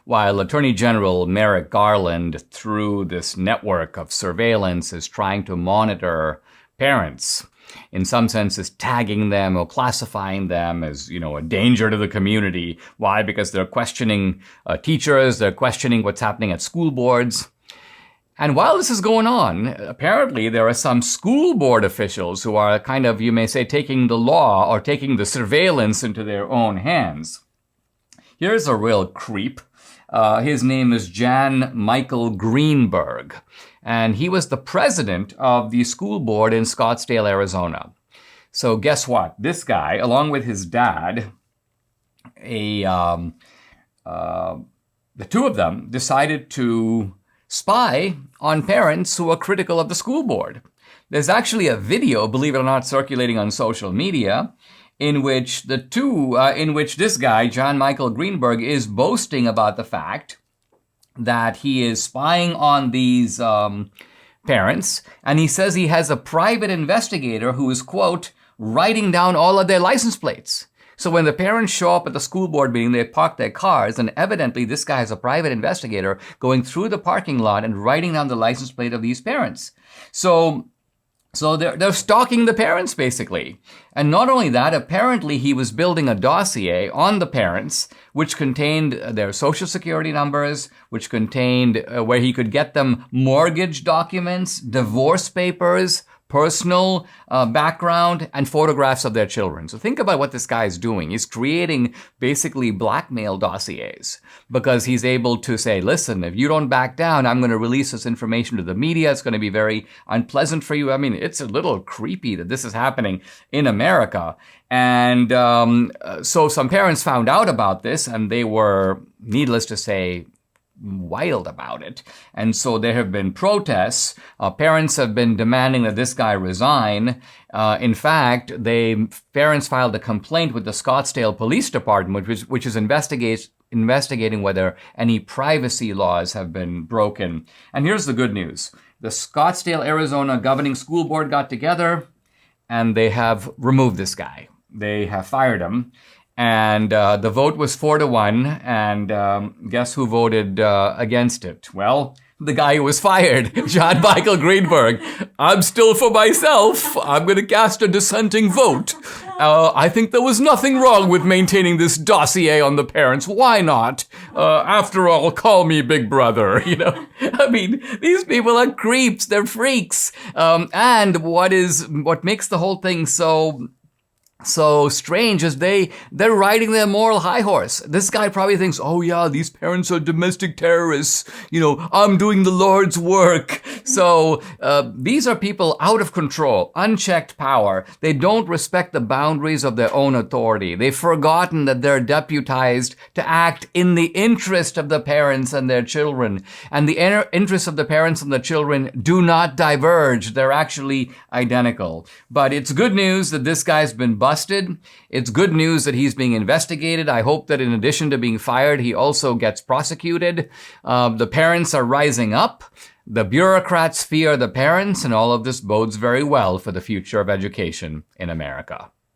while Attorney General Merrick Garland, through this network of surveillance, is trying to monitor parents, in some senses tagging them or classifying them as, a danger to the community. Why? Because they're questioning teachers, they're questioning what's happening at school boards. And while this is going on, apparently there are some school board officials who are kind of, you may say, taking the law or taking the surveillance into their own hands. Here's a real creep. His name is Jan Michael Greenberg, and he was the president of the school board in Scottsdale, Arizona. So guess what? This guy, along with his dad, the two of them decided to spy on parents who are critical of the school board. There's actually a video, believe it or not, circulating on social media in which this guy, John Michael Greenberg, is boasting about the fact that he is spying on these parents, and he says he has a private investigator who is, quote, writing down all of their license plates. So when the parents show up at the school board meeting, they park their cars, and evidently this guy is a private investigator going through the parking lot and writing down the license plate of these parents. So they're stalking the parents, basically. And not only that, apparently he was building a dossier on the parents, which contained their social security numbers, which contained where he could get them mortgage documents, divorce papers, personal background, and photographs of their children. So think about what this guy is doing. He's creating basically blackmail dossiers because he's able to say, listen, if you don't back down, I'm going to release this information to the media. It's going to be very unpleasant for you. I mean, it's a little creepy that this is happening in America. And so some parents found out about this, and they were, needless to say, wild about it. And so there have been protests. Parents have been demanding that this guy resign. In fact, parents filed a complaint with the Scottsdale Police Department, which is investigating whether any privacy laws have been broken. And here's the good news. The Scottsdale, Arizona Governing School Board got together, and they have removed this guy. They have fired him. And the vote was 4-1, and guess who voted against it? Well, the guy who was fired, John Michael Greenberg. I'm still for myself. I'm going to cast a dissenting vote. I think there was nothing wrong with maintaining this dossier on the parents. Why not? After all, call me Big Brother, I mean, these people are creeps. They're freaks. And what makes the whole thing so strange is they're riding their moral high horse. This guy probably thinks, oh yeah, these parents are domestic terrorists. I'm doing the Lord's work. So these are people out of control, unchecked power. They don't respect the boundaries of their own authority. They've forgotten that they're deputized to act in the interest of the parents and their children. And the interests of the parents and the children do not diverge. They're actually identical. But it's good news that this guy's been busted. It's good news that he's being investigated. I hope that in addition to being fired, he also gets prosecuted. The parents are rising up. The bureaucrats fear the parents, and all of this bodes very well for the future of education in America.